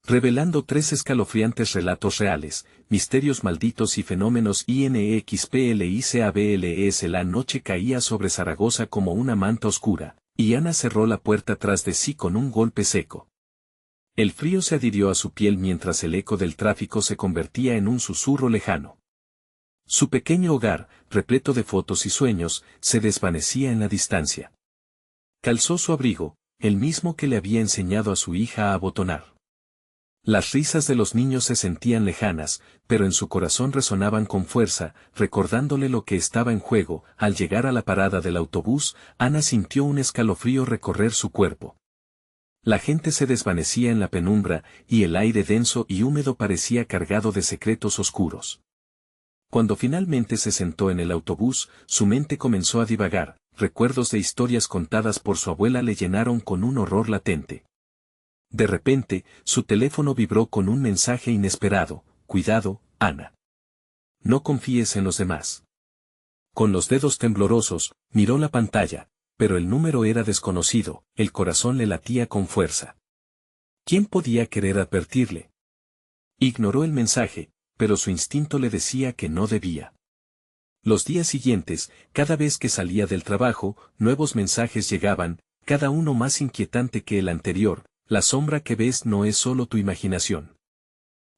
revelando 3 escalofriantes relatos reales, misterios malditos y fenómenos inexplicables. La noche caía sobre Zaragoza como una manta oscura, y Ana cerró la puerta tras de sí con un golpe seco. El frío se adhirió a su piel mientras el eco del tráfico se convertía en un susurro lejano. Su pequeño hogar, repleto de fotos y sueños, se desvanecía en la distancia. Calzó su abrigo, el mismo que le había enseñado a su hija a abotonar. Las risas de los niños se sentían lejanas, pero en su corazón resonaban con fuerza, recordándole lo que estaba en juego. Al llegar a la parada del autobús, Ana sintió un escalofrío recorrer su cuerpo. La gente se desvanecía en la penumbra, y el aire denso y húmedo parecía cargado de secretos oscuros. Cuando finalmente se sentó en el autobús, su mente comenzó a divagar, recuerdos de historias contadas por su abuela le llenaron con un horror latente. De repente, su teléfono vibró con un mensaje inesperado: cuidado, Ana. No confíes en los demás. Con los dedos temblorosos, miró la pantalla, pero el número era desconocido, el corazón le latía con fuerza. ¿Quién podía querer advertirle? Ignoró el mensaje, pero su instinto le decía que no debía. Los días siguientes, cada vez que salía del trabajo, nuevos mensajes llegaban, cada uno más inquietante que el anterior. La sombra que ves no es solo tu imaginación.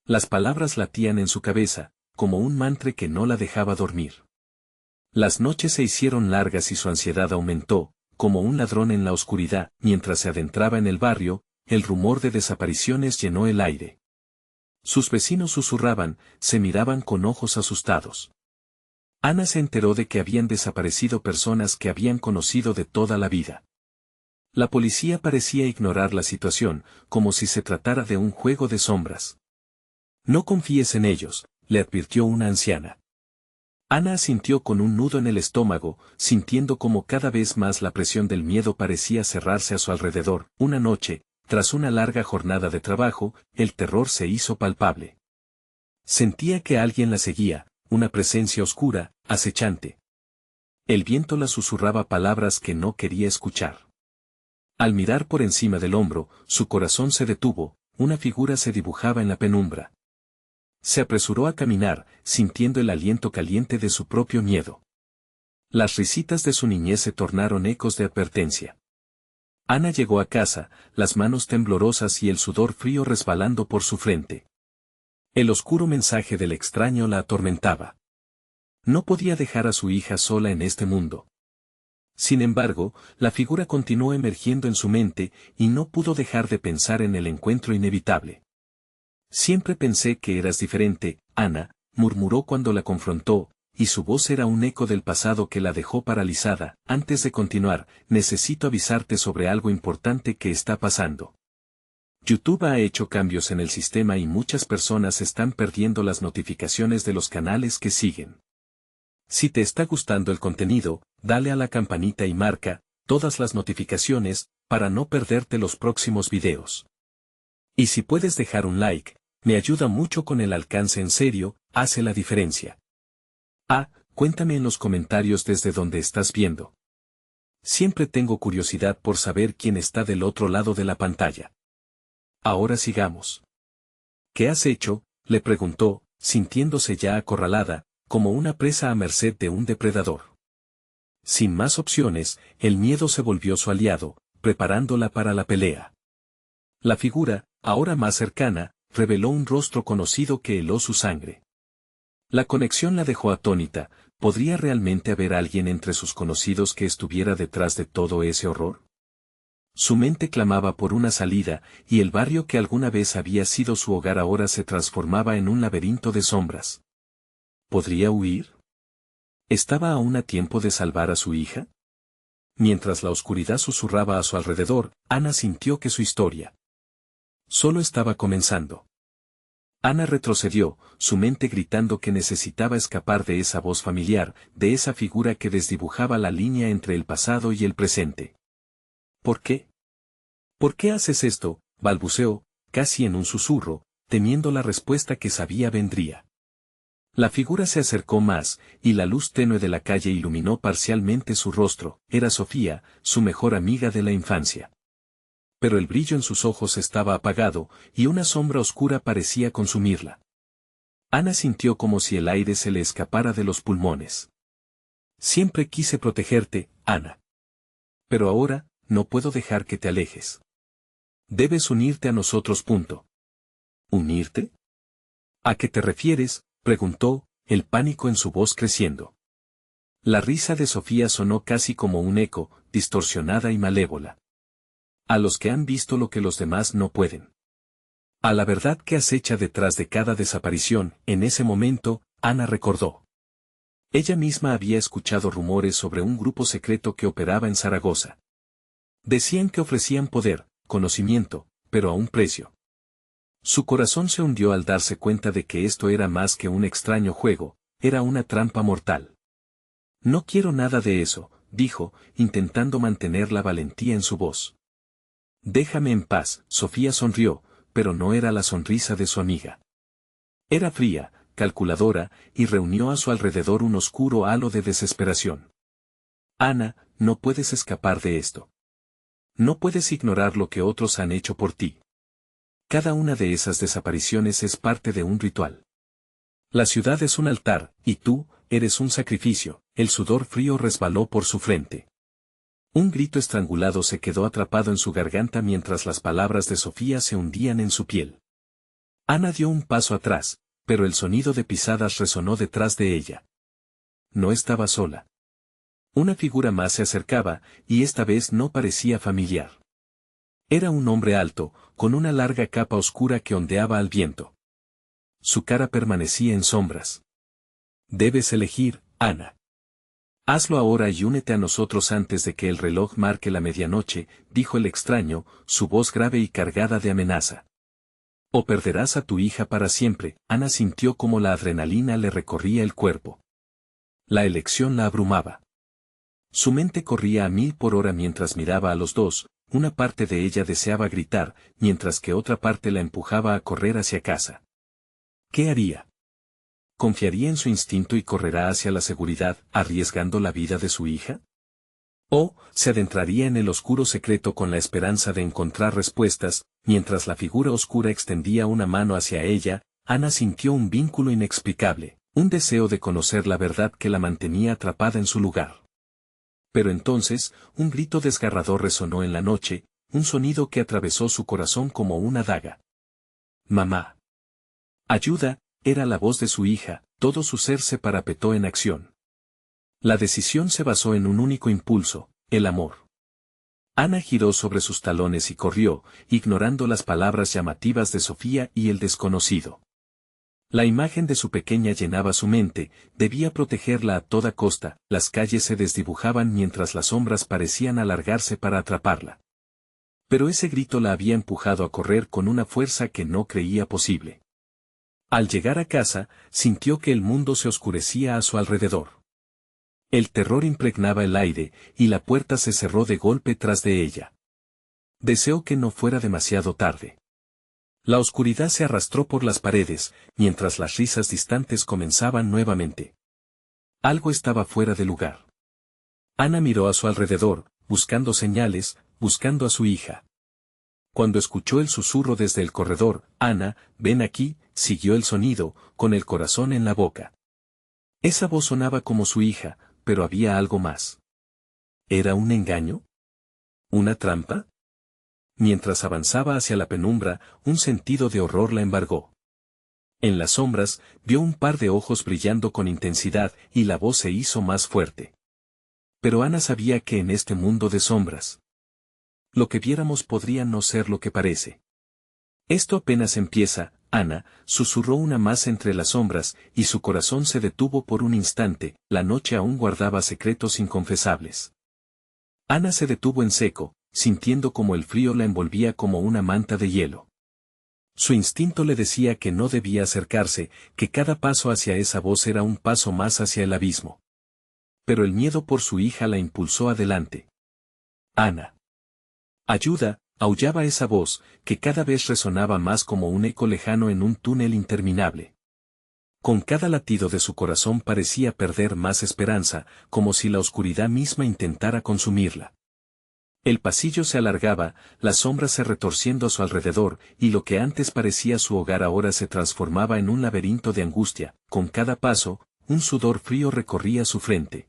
Las palabras latían en su cabeza, como un mantra que no la dejaba dormir. Las noches se hicieron largas y su ansiedad aumentó, como un ladrón en la oscuridad. Mientras se adentraba en el barrio, el rumor de desapariciones llenó el aire. Sus vecinos susurraban, se miraban con ojos asustados. Ana se enteró de que habían desaparecido personas que habían conocido de toda la vida. La policía parecía ignorar la situación, como si se tratara de un juego de sombras. No confíes en ellos, le advirtió una anciana. Ana asintió con un nudo en el estómago, sintiendo como cada vez más la presión del miedo parecía cerrarse a su alrededor. Una noche, tras una larga jornada de trabajo, el terror se hizo palpable. Sentía que alguien la seguía, una presencia oscura, acechante. El viento la susurraba palabras que no quería escuchar. Al mirar por encima del hombro, su corazón se detuvo, una figura se dibujaba en la penumbra. Se apresuró a caminar, sintiendo el aliento caliente de su propio miedo. Las risitas de su niñez se tornaron ecos de advertencia. Ana llegó a casa, las manos temblorosas y el sudor frío resbalando por su frente. El oscuro mensaje del extraño la atormentaba. No podía dejar a su hija sola en este mundo. Sin embargo, la figura continuó emergiendo en su mente, y no pudo dejar de pensar en el encuentro inevitable. Siempre pensé que eras diferente, Ana, murmuró cuando la confrontó, y su voz era un eco del pasado que la dejó paralizada. Antes de continuar, necesito avisarte sobre algo importante que está pasando. YouTube ha hecho cambios en el sistema y muchas personas están perdiendo las notificaciones de los canales que siguen. Si te está gustando el contenido, dale a la campanita y marca todas las notificaciones para no perderte los próximos videos. Y si puedes dejar un like, me ayuda mucho con el alcance. En serio, hace la diferencia. Cuéntame en los comentarios desde donde estás viendo. Siempre tengo curiosidad por saber quién está del otro lado de la pantalla. Ahora sigamos. ¿Qué has hecho?, le preguntó, sintiéndose ya acorralada, como una presa a merced de un depredador. Sin más opciones, el miedo se volvió su aliado, preparándola para la pelea. La figura, ahora más cercana, reveló un rostro conocido que heló su sangre. La conexión la dejó atónita. ¿Podría realmente haber alguien entre sus conocidos que estuviera detrás de todo ese horror? Su mente clamaba por una salida, y el barrio que alguna vez había sido su hogar ahora se transformaba en un laberinto de sombras. ¿Podría huir? ¿Estaba aún a tiempo de salvar a su hija? Mientras la oscuridad susurraba a su alrededor, Ana sintió que su historia solo estaba comenzando. Ana retrocedió, su mente gritando que necesitaba escapar de esa voz familiar, de esa figura que desdibujaba la línea entre el pasado y el presente. ¿Por qué? ¿Por qué haces esto?, balbuceó, casi en un susurro, temiendo la respuesta que sabía vendría. La figura se acercó más, y la luz tenue de la calle iluminó parcialmente su rostro. Era Sofía, su mejor amiga de la infancia. Pero el brillo en sus ojos estaba apagado, y una sombra oscura parecía consumirla. Ana sintió como si el aire se le escapara de los pulmones. Siempre quise protegerte, Ana. Pero ahora, no puedo dejar que te alejes. Debes unirte a nosotros. ¿Unirte? ¿A qué te refieres?, preguntó, el pánico en su voz creciendo. La risa de Sofía sonó casi como un eco, distorsionada y malévola. A los que han visto lo que los demás no pueden. A la verdad que acecha detrás de cada desaparición. En ese momento, Ana recordó. Ella misma había escuchado rumores sobre un grupo secreto que operaba en Zaragoza. Decían que ofrecían poder, conocimiento, pero a un precio. Su corazón se hundió al darse cuenta de que esto era más que un extraño juego, era una trampa mortal. No quiero nada de eso, dijo, intentando mantener la valentía en su voz. Déjame en paz. Sofía sonrió, pero no era la sonrisa de su amiga. Era fría, calculadora, y reunió a su alrededor un oscuro halo de desesperación. Ana, no puedes escapar de esto. No puedes ignorar lo que otros han hecho por ti. Cada una de esas desapariciones es parte de un ritual. La ciudad es un altar, y tú, eres un sacrificio. El sudor frío resbaló por su frente. Un grito estrangulado se quedó atrapado en su garganta mientras las palabras de Sofía se hundían en su piel. Ana dio un paso atrás, pero el sonido de pisadas resonó detrás de ella. No estaba sola. Una figura más se acercaba, y esta vez no parecía familiar. Era un hombre alto, con una larga capa oscura que ondeaba al viento. Su cara permanecía en sombras. Debes elegir, Ana. Hazlo ahora y únete a nosotros antes de que el reloj marque la medianoche, dijo el extraño, su voz grave y cargada de amenaza. O perderás a tu hija para siempre. Ana sintió como la adrenalina le recorría el cuerpo. La elección la abrumaba. Su mente corría a 1000 por hora mientras miraba a los dos, una parte de ella deseaba gritar, mientras que otra parte la empujaba a correr hacia casa. ¿Qué haría? ¿Confiaría en su instinto y correrá hacia la seguridad, arriesgando la vida de su hija? ¿O se adentraría en el oscuro secreto con la esperanza de encontrar respuestas? Mientras la figura oscura extendía una mano hacia ella, Ana sintió un vínculo inexplicable, un deseo de conocer la verdad que la mantenía atrapada en su lugar. Pero entonces, un grito desgarrador resonó en la noche, un sonido que atravesó su corazón como una daga. ¡Mamá! ¡Ayuda! Era la voz de su hija, todo su ser se parapetó en acción. La decisión se basó en un único impulso, el amor. Ana giró sobre sus talones y corrió, ignorando las palabras llamativas de Sofía y el desconocido. La imagen de su pequeña llenaba su mente, debía protegerla a toda costa. Las calles se desdibujaban mientras las sombras parecían alargarse para atraparla. Pero ese grito la había empujado a correr con una fuerza que no creía posible. Al llegar a casa, sintió que el mundo se oscurecía a su alrededor. El terror impregnaba el aire, y la puerta se cerró de golpe tras de ella. Deseó que no fuera demasiado tarde. La oscuridad se arrastró por las paredes, mientras las risas distantes comenzaban nuevamente. Algo estaba fuera de lugar. Ana miró a su alrededor, buscando señales, buscando a su hija. Cuando escuchó el susurro desde el corredor, Ana, ven aquí, siguió el sonido, con el corazón en la boca. Esa voz sonaba como su hija, pero había algo más. ¿Era un engaño? ¿Una trampa? Mientras avanzaba hacia la penumbra, un sentido de horror la embargó. En las sombras, vio un par de ojos brillando con intensidad y la voz se hizo más fuerte. Pero Ana sabía que en este mundo de sombras, lo que viéramos podría no ser lo que parece. Esto apenas empieza, Ana, susurró una más entre las sombras, y su corazón se detuvo por un instante. La noche aún guardaba secretos inconfesables. Ana se detuvo en seco, sintiendo como el frío la envolvía como una manta de hielo. Su instinto le decía que no debía acercarse, que cada paso hacia esa voz era un paso más hacia el abismo. Pero el miedo por su hija la impulsó adelante. Ana. Ayuda, aullaba esa voz, que cada vez resonaba más como un eco lejano en un túnel interminable. Con cada latido de su corazón parecía perder más esperanza, como si la oscuridad misma intentara consumirla. El pasillo se alargaba, las sombras se retorciendo a su alrededor, y lo que antes parecía su hogar ahora se transformaba en un laberinto de angustia. Con cada paso, un sudor frío recorría su frente.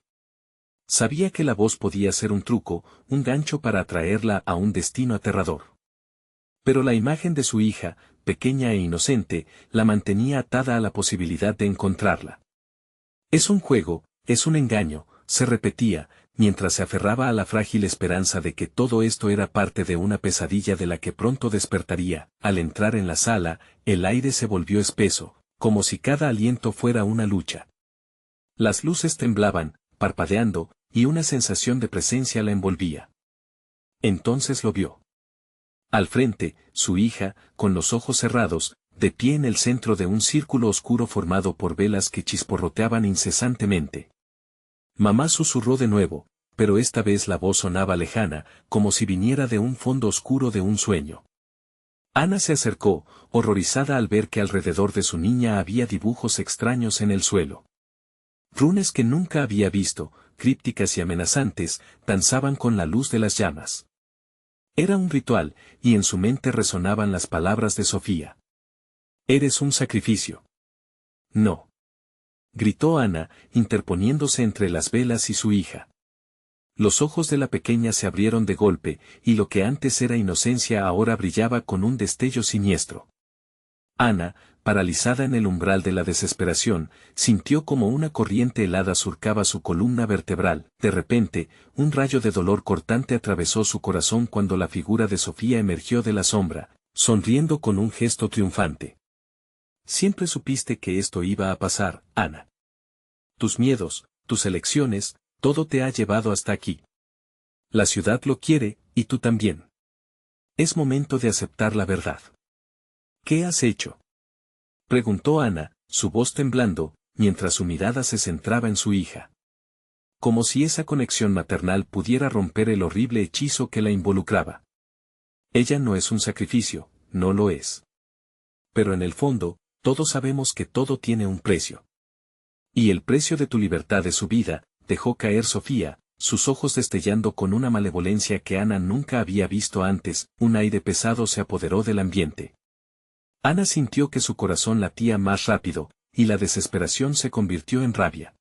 Sabía que la voz podía ser un truco, un gancho para atraerla a un destino aterrador. Pero la imagen de su hija, pequeña e inocente, la mantenía atada a la posibilidad de encontrarla. Es un juego, es un engaño, se repetía, mientras se aferraba a la frágil esperanza de que todo esto era parte de una pesadilla de la que pronto despertaría. Al entrar en la sala, el aire se volvió espeso, como si cada aliento fuera una lucha. Las luces temblaban, parpadeando, y una sensación de presencia la envolvía. Entonces lo vio. Al frente, su hija, con los ojos cerrados, de pie en el centro de un círculo oscuro formado por velas que chisporroteaban incesantemente. Mamá susurró de nuevo, pero esta vez la voz sonaba lejana, como si viniera de un fondo oscuro de un sueño. Ana se acercó, horrorizada al ver que alrededor de su niña había dibujos extraños en el suelo. Runes que nunca había visto, crípticas y amenazantes, danzaban con la luz de las llamas. Era un ritual, y en su mente resonaban las palabras de Sofía. «Eres un sacrificio». «No», gritó Ana, interponiéndose entre las velas y su hija. Los ojos de la pequeña se abrieron de golpe, y lo que antes era inocencia ahora brillaba con un destello siniestro. Ana, paralizada en el umbral de la desesperación, sintió como una corriente helada surcaba su columna vertebral. De repente, un rayo de dolor cortante atravesó su corazón cuando la figura de Sofía emergió de la sombra, sonriendo con un gesto triunfante. Siempre supiste que esto iba a pasar, Ana. Tus miedos, tus elecciones, todo te ha llevado hasta aquí. La ciudad lo quiere, y tú también. Es momento de aceptar la verdad. ¿Qué has hecho?, preguntó Ana, su voz temblando, mientras su mirada se centraba en su hija. Como si esa conexión maternal pudiera romper el horrible hechizo que la involucraba. Ella no es un sacrificio, no lo es. Pero en el fondo, todos sabemos que todo tiene un precio. Y el precio de tu libertad es su vida, dejó caer Sofía, sus ojos destellando con una malevolencia que Ana nunca había visto antes. Un aire pesado se apoderó del ambiente. Ana sintió que su corazón latía más rápido, y la desesperación se convirtió en rabia.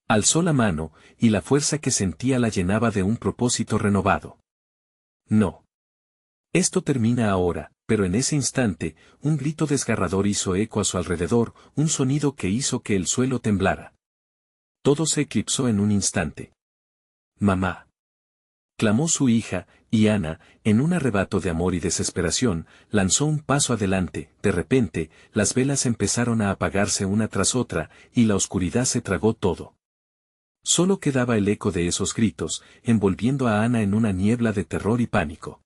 Alzó la mano, y la fuerza que sentía la llenaba de un propósito renovado. No. Esto termina ahora, pero en ese instante, un grito desgarrador hizo eco a su alrededor, un sonido que hizo que el suelo temblara. Todo se eclipsó en un instante. «Mamá», clamó su hija, y Ana, en un arrebato de amor y desesperación, lanzó un paso adelante. De repente, las velas empezaron a apagarse una tras otra, y la oscuridad se tragó todo. Solo quedaba el eco de esos gritos, envolviendo a Ana en una niebla de terror y pánico.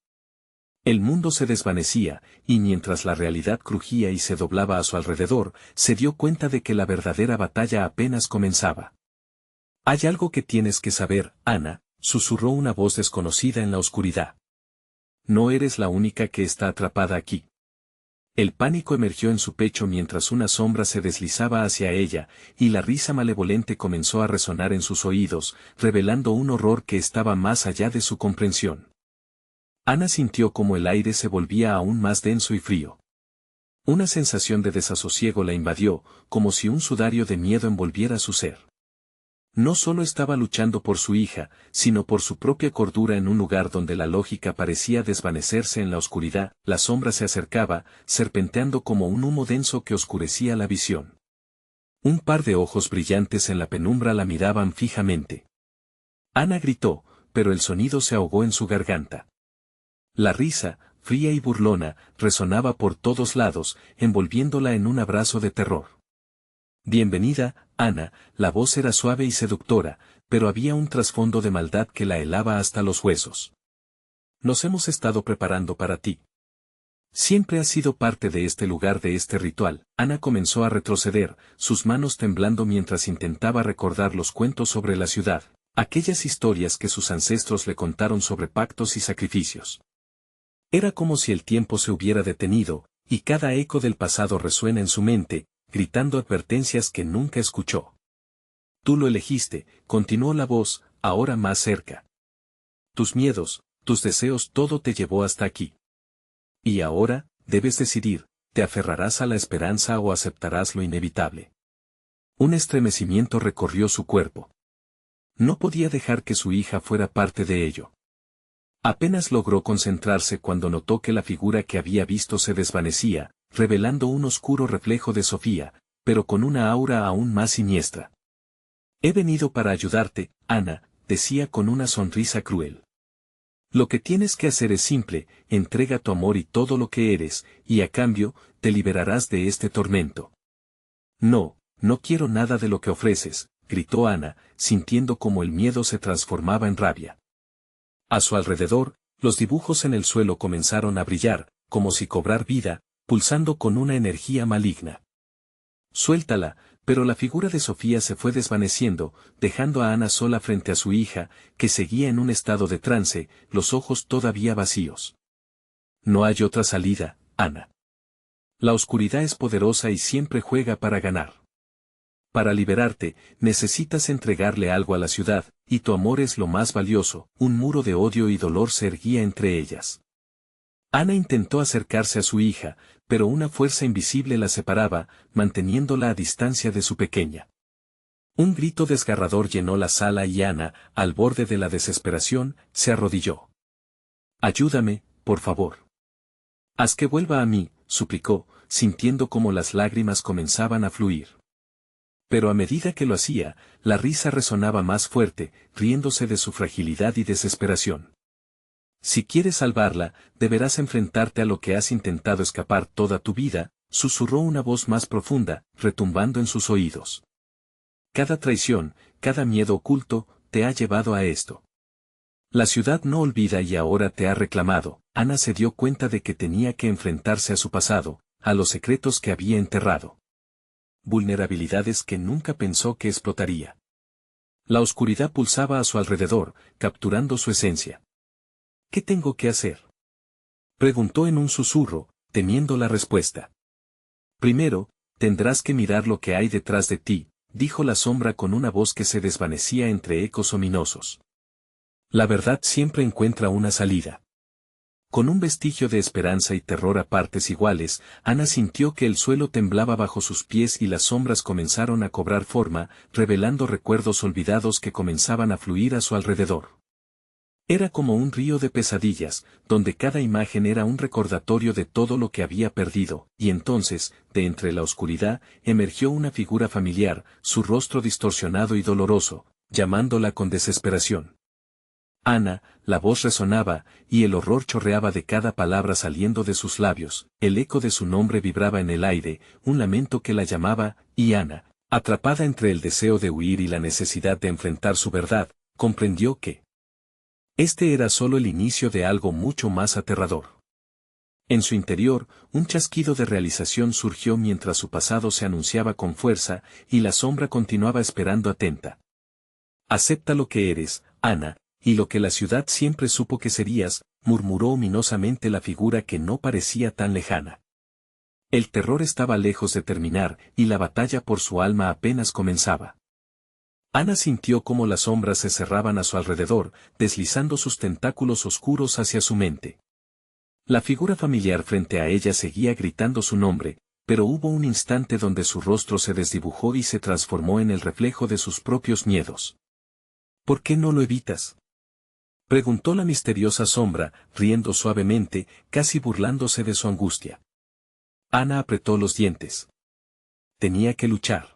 El mundo se desvanecía, y mientras la realidad crujía y se doblaba a su alrededor, se dio cuenta de que la verdadera batalla apenas comenzaba. «Hay algo que tienes que saber, Ana», susurró una voz desconocida en la oscuridad. «No eres la única que está atrapada aquí». El pánico emergió en su pecho mientras una sombra se deslizaba hacia ella, y la risa malevolente comenzó a resonar en sus oídos, revelando un horror que estaba más allá de su comprensión. Ana sintió como el aire se volvía aún más denso y frío. Una sensación de desasosiego la invadió, como si un sudario de miedo envolviera su ser. No solo estaba luchando por su hija, sino por su propia cordura en un lugar donde la lógica parecía desvanecerse en la oscuridad. La sombra se acercaba, serpenteando como un humo denso que oscurecía la visión. Un par de ojos brillantes en la penumbra la miraban fijamente. Ana gritó, pero el sonido se ahogó en su garganta. La risa, fría y burlona, resonaba por todos lados, envolviéndola en un abrazo de terror. «Bienvenida, Ana», la voz era suave y seductora, pero había un trasfondo de maldad que la helaba hasta los huesos. «Nos hemos estado preparando para ti. Siempre has sido parte de este lugar, de este ritual». Ana comenzó a retroceder, sus manos temblando mientras intentaba recordar los cuentos sobre la ciudad, aquellas historias que sus ancestros le contaron sobre pactos y sacrificios. Era como si el tiempo se hubiera detenido, y cada eco del pasado resuena en su mente, gritando advertencias que nunca escuchó. «Tú lo elegiste», continuó la voz, ahora más cerca. «Tus miedos, tus deseos todo te llevó hasta aquí. Y ahora, debes decidir, ¿te aferrarás a la esperanza o aceptarás lo inevitable? Un estremecimiento recorrió su cuerpo. No podía dejar que su hija fuera parte de ello. Apenas logró concentrarse cuando notó que la figura que había visto se desvanecía, revelando un oscuro reflejo de Sofía, pero con una aura aún más siniestra. He venido para ayudarte, Ana, decía con una sonrisa cruel. Lo que tienes que hacer es simple, entrega tu amor y todo lo que eres, y a cambio, te liberarás de este tormento. No, no quiero nada de lo que ofreces, gritó Ana, sintiendo como el miedo se transformaba en rabia. A su alrededor, los dibujos en el suelo comenzaron a brillar, como si cobrar vida, pulsando con una energía maligna. Suéltala, pero la figura de Sofía se fue desvaneciendo, dejando a Ana sola frente a su hija, que seguía en un estado de trance, los ojos todavía vacíos. No hay otra salida, Ana. La oscuridad es poderosa y siempre juega para ganar. Para liberarte, necesitas entregarle algo a la ciudad, y tu amor es lo más valioso. Un muro de odio y dolor se erguía entre ellas. Ana intentó acercarse a su hija, pero una fuerza invisible la separaba, manteniéndola a distancia de su pequeña. Un grito desgarrador llenó la sala y Ana, al borde de la desesperación, se arrodilló. «Ayúdame, por favor. Haz que vuelva a mí», suplicó, sintiendo como las lágrimas comenzaban a fluir. Pero a medida que lo hacía, la risa resonaba más fuerte, riéndose de su fragilidad y desesperación. «Si quieres salvarla, deberás enfrentarte a lo que has intentado escapar toda tu vida», susurró una voz más profunda, retumbando en sus oídos. «Cada traición, cada miedo oculto, te ha llevado a esto. La ciudad no olvida y ahora te ha reclamado». Ana se dio cuenta de que tenía que enfrentarse a su pasado, a los secretos que había enterrado. Vulnerabilidades que nunca pensó que explotaría. La oscuridad pulsaba a su alrededor, capturando su esencia. «¿Qué tengo que hacer?», preguntó en un susurro, temiendo la respuesta. «Primero, tendrás que mirar lo que hay detrás de ti», dijo la sombra con una voz que se desvanecía entre ecos ominosos. «La verdad siempre encuentra una salida». Con un vestigio de esperanza y terror a partes iguales, Ana sintió que el suelo temblaba bajo sus pies y las sombras comenzaron a cobrar forma, revelando recuerdos olvidados que comenzaban a fluir a su alrededor. Era como un río de pesadillas, donde cada imagen era un recordatorio de todo lo que había perdido, y entonces, de entre la oscuridad, emergió una figura familiar, su rostro distorsionado y doloroso, llamándola con desesperación. «Ana», la voz resonaba, y el horror chorreaba de cada palabra saliendo de sus labios, el eco de su nombre vibraba en el aire, un lamento que la llamaba, y Ana, atrapada entre el deseo de huir y la necesidad de enfrentar su verdad, comprendió que este era solo el inicio de algo mucho más aterrador. En su interior, un chasquido de realización surgió mientras su pasado se anunciaba con fuerza, y la sombra continuaba esperando atenta. «Acepta lo que eres, Ana, y lo que la ciudad siempre supo que serías», murmuró ominosamente la figura que no parecía tan lejana. El terror estaba lejos de terminar, y la batalla por su alma apenas comenzaba. Ana sintió cómo las sombras se cerraban a su alrededor, deslizando sus tentáculos oscuros hacia su mente. La figura familiar frente a ella seguía gritando su nombre, pero hubo un instante donde su rostro se desdibujó y se transformó en el reflejo de sus propios miedos. «¿Por qué no lo evitas?», preguntó la misteriosa sombra, riendo suavemente, casi burlándose de su angustia. Ana apretó los dientes. Tenía que luchar.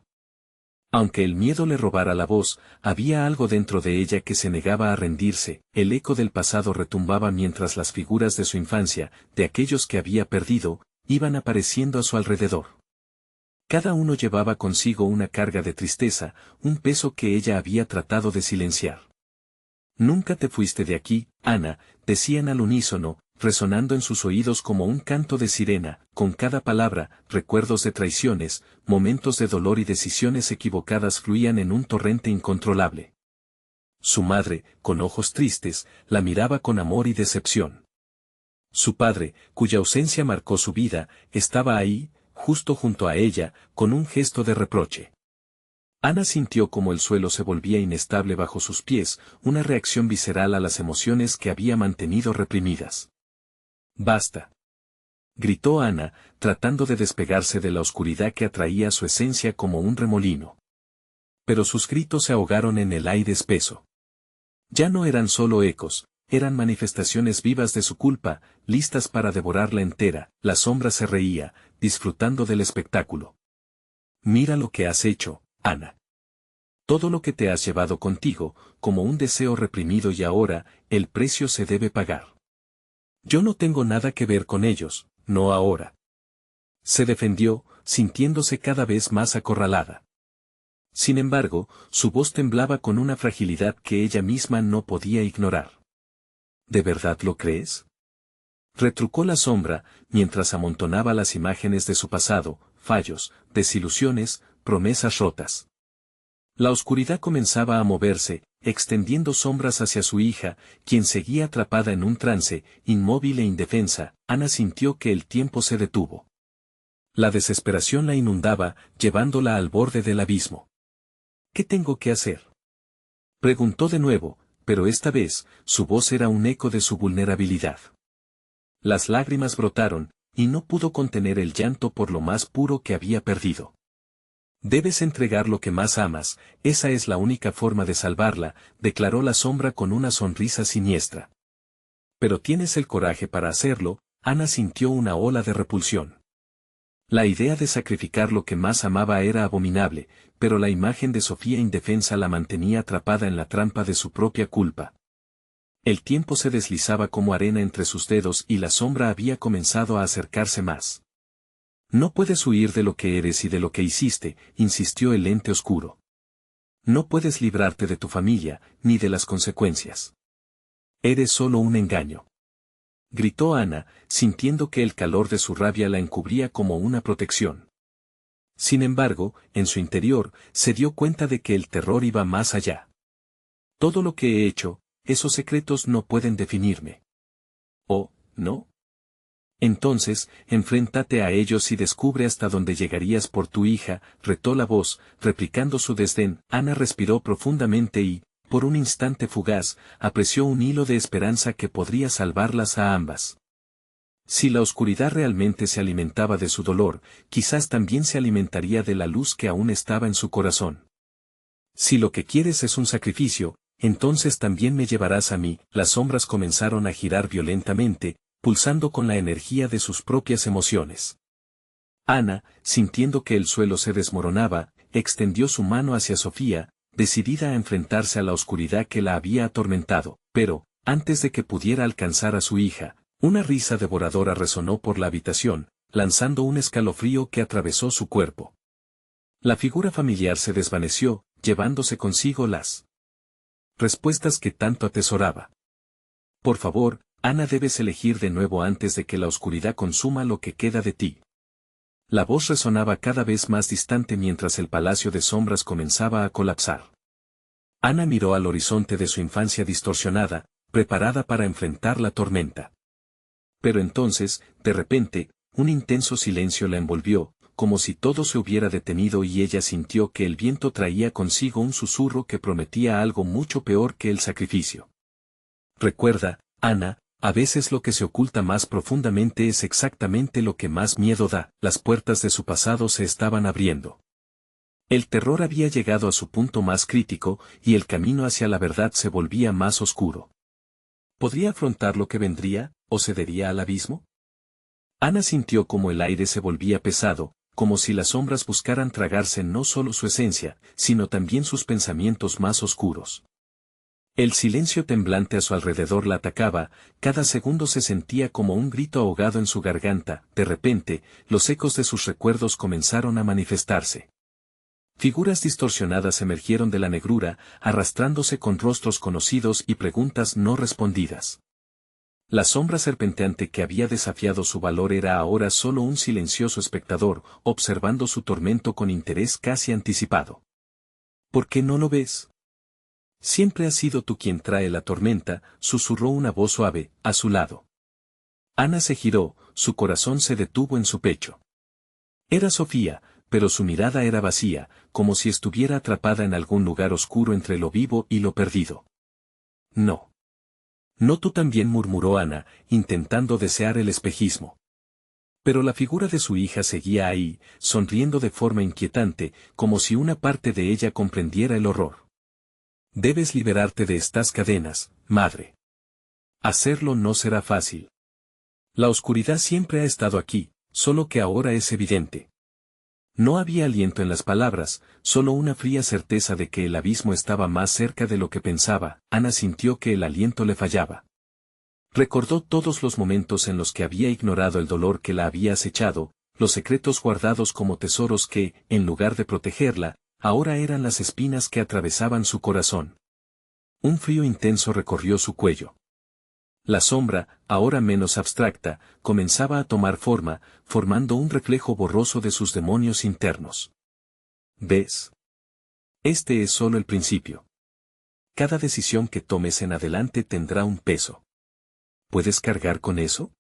Aunque el miedo le robara la voz, había algo dentro de ella que se negaba a rendirse, el eco del pasado retumbaba mientras las figuras de su infancia, de aquellos que había perdido, iban apareciendo a su alrededor. Cada uno llevaba consigo una carga de tristeza, un peso que ella había tratado de silenciar. «Nunca te fuiste de aquí, Ana», decían al unísono, resonando en sus oídos como un canto de sirena, con cada palabra, recuerdos de traiciones, momentos de dolor y decisiones equivocadas fluían en un torrente incontrolable. Su madre, con ojos tristes, la miraba con amor y decepción. Su padre, cuya ausencia marcó su vida, estaba ahí, justo junto a ella, con un gesto de reproche. Ana sintió como el suelo se volvía inestable bajo sus pies, una reacción visceral a las emociones que había mantenido reprimidas. «Basta», gritó Ana, tratando de despegarse de la oscuridad que atraía su esencia como un remolino. Pero sus gritos se ahogaron en el aire espeso. Ya no eran solo ecos, eran manifestaciones vivas de su culpa, listas para devorarla entera. La sombra se reía, disfrutando del espectáculo. «Mira lo que has hecho, Ana. Todo lo que te has llevado contigo, como un deseo reprimido, y ahora, el precio se debe pagar. Yo no tengo nada que ver con ellos, no ahora». Se defendió, sintiéndose cada vez más acorralada. Sin embargo, su voz temblaba con una fragilidad que ella misma no podía ignorar. «¿De verdad lo crees?», retrucó la sombra, mientras amontonaba las imágenes de su pasado, fallos, desilusiones, promesas rotas. La oscuridad comenzaba a moverse, extendiendo sombras hacia su hija, quien seguía atrapada en un trance, inmóvil e indefensa. Ana sintió que el tiempo se detuvo. La desesperación la inundaba, llevándola al borde del abismo. «¿Qué tengo que hacer?», preguntó de nuevo, pero esta vez, su voz era un eco de su vulnerabilidad. Las lágrimas brotaron, y no pudo contener el llanto por lo más puro que había perdido. «Debes entregar lo que más amas, esa es la única forma de salvarla», declaró la sombra con una sonrisa siniestra. «Pero tienes el coraje para hacerlo». Ana sintió una ola de repulsión. La idea de sacrificar lo que más amaba era abominable, pero la imagen de Sofía indefensa la mantenía atrapada en la trampa de su propia culpa. El tiempo se deslizaba como arena entre sus dedos y la sombra había comenzado a acercarse más. «No puedes huir de lo que eres y de lo que hiciste», insistió el ente oscuro. «No puedes librarte de tu familia, ni de las consecuencias. Eres solo un engaño», gritó Ana, sintiendo que el calor de su rabia la encubría como una protección. Sin embargo, en su interior, se dio cuenta de que el terror iba más allá. «Todo lo que he hecho, esos secretos no pueden definirme». «¿Oh, no? Entonces, enfréntate a ellos y descubre hasta dónde llegarías por tu hija», retó la voz, replicando su desdén. Ana respiró profundamente y, por un instante fugaz, apreció un hilo de esperanza que podría salvarlas a ambas. Si la oscuridad realmente se alimentaba de su dolor, quizás también se alimentaría de la luz que aún estaba en su corazón. «Si lo que quieres es un sacrificio, entonces también me llevarás a mí». Las sombras comenzaron a girar violentamente, pulsando con la energía de sus propias emociones. Ana, sintiendo que el suelo se desmoronaba, extendió su mano hacia Sofía, decidida a enfrentarse a la oscuridad que la había atormentado, pero, antes de que pudiera alcanzar a su hija, una risa devoradora resonó por la habitación, lanzando un escalofrío que atravesó su cuerpo. La figura familiar se desvaneció, llevándose consigo las respuestas que tanto atesoraba. «Por favor, Ana, debes elegir de nuevo antes de que la oscuridad consuma lo que queda de ti». La voz resonaba cada vez más distante mientras el palacio de sombras comenzaba a colapsar. Ana miró al horizonte de su infancia distorsionada, preparada para enfrentar la tormenta. Pero entonces, de repente, un intenso silencio la envolvió, como si todo se hubiera detenido, y ella sintió que el viento traía consigo un susurro que prometía algo mucho peor que el sacrificio. «Recuerda, Ana, a veces lo que se oculta más profundamente es exactamente lo que más miedo da». Las puertas de su pasado se estaban abriendo. El terror había llegado a su punto más crítico, y el camino hacia la verdad se volvía más oscuro. ¿Podría afrontar lo que vendría, o cedería al abismo? Ana sintió como el aire se volvía pesado, como si las sombras buscaran tragarse no solo su esencia, sino también sus pensamientos más oscuros. El silencio temblante a su alrededor la atacaba, cada segundo se sentía como un grito ahogado en su garganta. De repente, los ecos de sus recuerdos comenzaron a manifestarse. Figuras distorsionadas emergieron de la negrura, arrastrándose con rostros conocidos y preguntas no respondidas. La sombra serpenteante que había desafiado su valor era ahora solo un silencioso espectador, observando su tormento con interés casi anticipado. «¿Por qué no lo ves? Siempre has sido tú quien trae la tormenta», susurró una voz suave, a su lado. Ana se giró, su corazón se detuvo en su pecho. Era Sofía, pero su mirada era vacía, como si estuviera atrapada en algún lugar oscuro entre lo vivo y lo perdido. No. No, tú también, murmuró Ana, intentando desear el espejismo. Pero la figura de su hija seguía ahí, sonriendo de forma inquietante, como si una parte de ella comprendiera el horror. Debes liberarte de estas cadenas, madre. Hacerlo no será fácil. La oscuridad siempre ha estado aquí, solo que ahora es evidente. No había aliento en las palabras, solo una fría certeza de que el abismo estaba más cerca de lo que pensaba. Ana sintió que el aliento le fallaba. Recordó todos los momentos en los que había ignorado el dolor que la había acechado, los secretos guardados como tesoros que, en lugar de protegerla, ahora eran las espinas que atravesaban su corazón. Un frío intenso recorrió su cuello. La sombra, ahora menos abstracta, comenzaba a tomar forma, formando un reflejo borroso de sus demonios internos. ¿Ves? Este es solo el principio. Cada decisión que tomes en adelante tendrá un peso. ¿Puedes cargar con eso?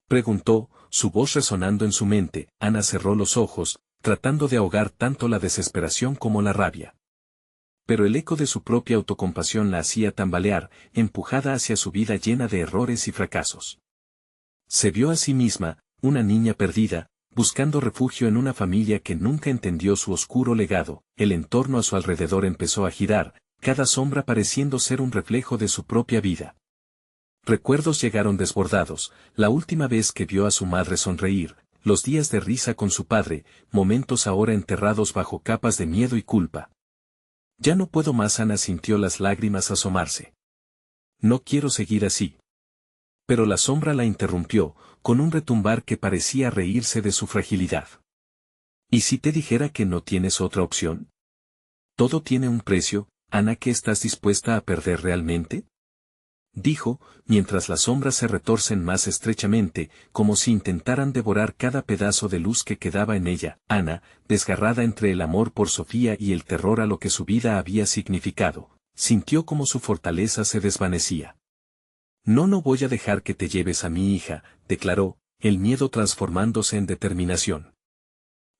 Preguntó, su voz resonando en su mente. Ana cerró los ojos, tratando de ahogar tanto la desesperación como la rabia. Pero el eco de su propia autocompasión la hacía tambalear, empujada hacia su vida llena de errores y fracasos. Se vio a sí misma, una niña perdida, buscando refugio en una familia que nunca entendió su oscuro legado. El entorno a su alrededor empezó a girar, cada sombra pareciendo ser un reflejo de su propia vida. Recuerdos llegaron desbordados, la última vez que vio a su madre sonreír, los días de risa con su padre, momentos ahora enterrados bajo capas de miedo y culpa. Ya no puedo más. Ana sintió las lágrimas asomarse. No quiero seguir así. Pero la sombra la interrumpió, con un retumbar que parecía reírse de su fragilidad. ¿Y si te dijera que no tienes otra opción? Todo tiene un precio, Ana. ¿Qué estás dispuesta a perder realmente? Dijo, mientras las sombras se retorcen más estrechamente, como si intentaran devorar cada pedazo de luz que quedaba en ella. Ana, desgarrada entre el amor por Sofía y el terror a lo que su vida había significado, sintió como su fortaleza se desvanecía. No voy a dejar que te lleves a mi hija, declaró, el miedo transformándose en determinación.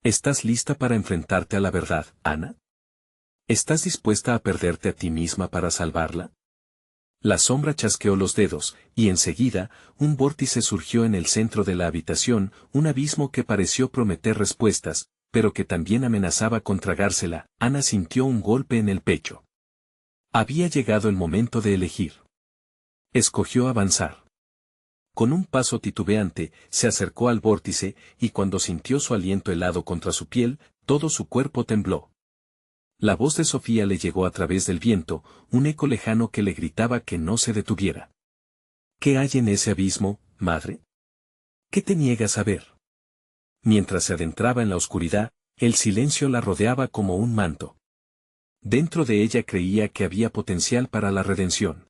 ¿Estás lista para enfrentarte a la verdad, Ana? ¿Estás dispuesta a perderte a ti misma para salvarla? La sombra chasqueó los dedos, y enseguida, un vórtice surgió en el centro de la habitación, un abismo que pareció prometer respuestas, pero que también amenazaba con tragársela. Ana sintió un golpe en el pecho. Había llegado el momento de elegir. Escogió avanzar. Con un paso titubeante, se acercó al vórtice, y cuando sintió su aliento helado contra su piel, todo su cuerpo tembló. La voz de Sofía le llegó a través del viento, un eco lejano que le gritaba que no se detuviera. ¿Qué hay en ese abismo, madre? ¿Qué te niegas a ver? Mientras se adentraba en la oscuridad, el silencio la rodeaba como un manto. Dentro de ella creía que había potencial para la redención.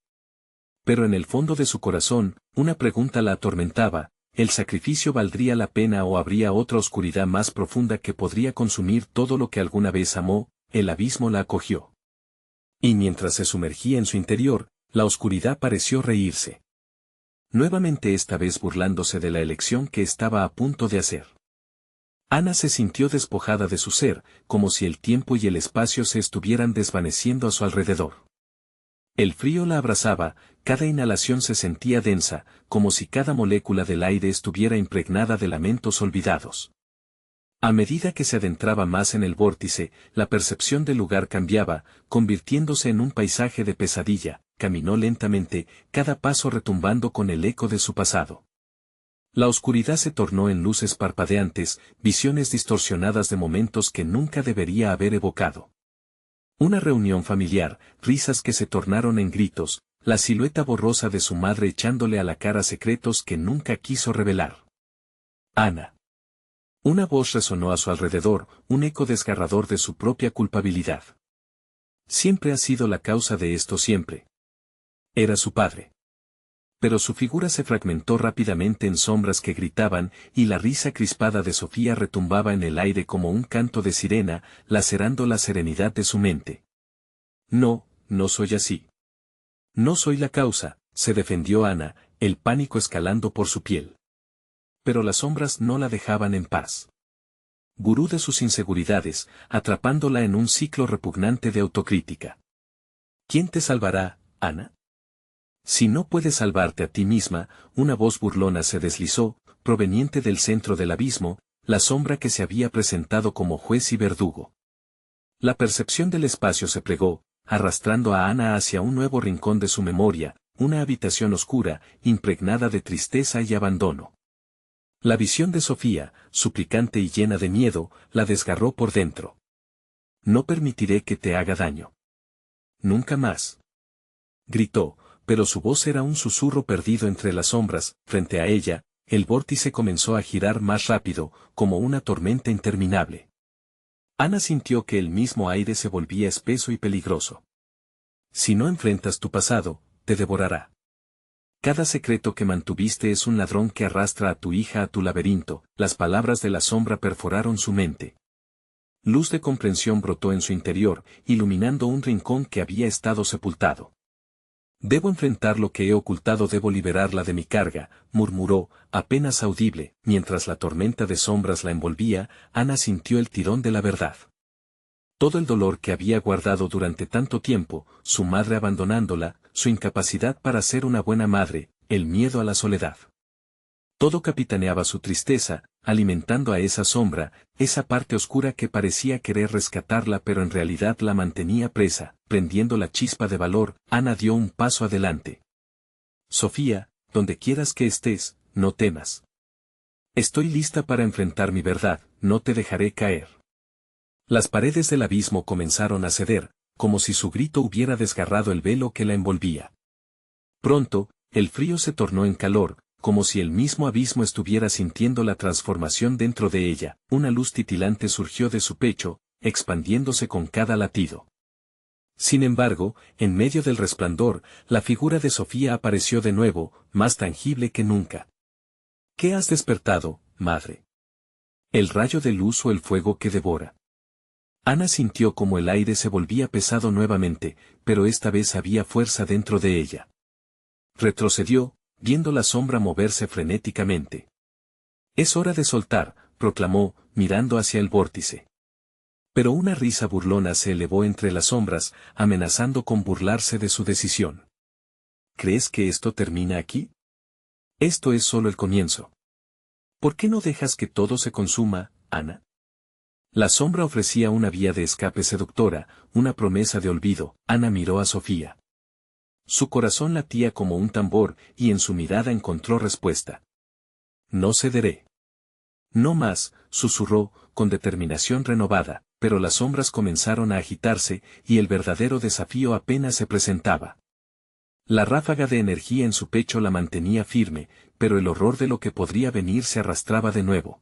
Pero en el fondo de su corazón, una pregunta la atormentaba: ¿el sacrificio valdría la pena o habría otra oscuridad más profunda que podría consumir todo lo que alguna vez amó? El abismo la acogió. Y mientras se sumergía en su interior, la oscuridad pareció reírse. Nuevamente, esta vez burlándose de la elección que estaba a punto de hacer. Ana se sintió despojada de su ser, como si el tiempo y el espacio se estuvieran desvaneciendo a su alrededor. El frío la abrazaba, cada inhalación se sentía densa, como si cada molécula del aire estuviera impregnada de lamentos olvidados. A medida que se adentraba más en el vórtice, la percepción del lugar cambiaba, convirtiéndose en un paisaje de pesadilla. Caminó lentamente, cada paso retumbando con el eco de su pasado. La oscuridad se tornó en luces parpadeantes, visiones distorsionadas de momentos que nunca debería haber evocado. Una reunión familiar, risas que se tornaron en gritos, la silueta borrosa de su madre echándole a la cara secretos que nunca quiso revelar. Ana. Una voz resonó a su alrededor, un eco desgarrador de su propia culpabilidad. Siempre ha sido la causa de esto, siempre. Era su padre. Pero su figura se fragmentó rápidamente en sombras que gritaban, y la risa crispada de Sofía retumbaba en el aire como un canto de sirena, lacerando la serenidad de su mente. No soy así. No soy la causa, se defendió Ana, el pánico escalando por su piel. Pero las sombras no la dejaban en paz. gurú de sus inseguridades, atrapándola en un ciclo repugnante de autocrítica. ¿Quién te salvará, Ana? Si no puedes salvarte a ti misma, una voz burlona se deslizó, proveniente del centro del abismo, la sombra que se había presentado como juez y verdugo. La percepción del espacio se plegó, arrastrando a Ana hacia un nuevo rincón de su memoria, una habitación oscura, impregnada de tristeza y abandono. La visión de Sofía, suplicante y llena de miedo, la desgarró por dentro. No permitiré que te haga daño. Nunca más. Gritó, pero su voz era un susurro perdido entre las sombras. Frente a ella, el vórtice comenzó a girar más rápido, como una tormenta interminable. Ana sintió que el mismo aire se volvía espeso y peligroso. Si no enfrentas tu pasado, te devorará. Cada secreto que mantuviste es un ladrón que arrastra a tu hija a tu laberinto. Las palabras de la sombra perforaron su mente. Luz de comprensión brotó en su interior, iluminando un rincón que había estado sepultado. Debo enfrentar lo que he ocultado, debo liberarla de mi carga, murmuró, apenas audible. Mientras la tormenta de sombras la envolvía, Ana sintió el tirón de la verdad. Todo el dolor que había guardado durante tanto tiempo, su madre abandonándola, su incapacidad para ser una buena madre, el miedo a la soledad. Todo capitaneaba su tristeza, alimentando a esa sombra, esa parte oscura que parecía querer rescatarla pero en realidad la mantenía presa. Prendiendo la chispa de valor, Ana dio un paso adelante. Sofía, donde quieras que estés, no temas. Estoy lista para enfrentar mi verdad, no te dejaré caer. Las paredes del abismo comenzaron a ceder, como si su grito hubiera desgarrado el velo que la envolvía. Pronto, el frío se tornó en calor, como si el mismo abismo estuviera sintiendo la transformación dentro de ella. Una luz titilante surgió de su pecho, expandiéndose con cada latido. Sin embargo, en medio del resplandor, la figura de Sofía apareció de nuevo, más tangible que nunca. ¿Qué has despertado, madre? ¿El rayo de luz o el fuego que devora? Ana sintió como el aire se volvía pesado nuevamente, pero esta vez había fuerza dentro de ella. Retrocedió, viendo la sombra moverse frenéticamente. Es hora de soltar, proclamó, mirando hacia el vórtice. Pero una risa burlona se elevó entre las sombras, amenazando con burlarse de su decisión. ¿Crees que esto termina aquí? Esto es solo el comienzo. ¿Por qué no dejas que todo se consuma, Ana? La sombra ofrecía una vía de escape seductora, una promesa de olvido. Ana miró a Sofía. Su corazón latía como un tambor, y en su mirada encontró respuesta. No cederé. No más, susurró, con determinación renovada, pero las sombras comenzaron a agitarse, y el verdadero desafío apenas se presentaba. La ráfaga de energía en su pecho la mantenía firme, pero el horror de lo que podría venir se arrastraba de nuevo.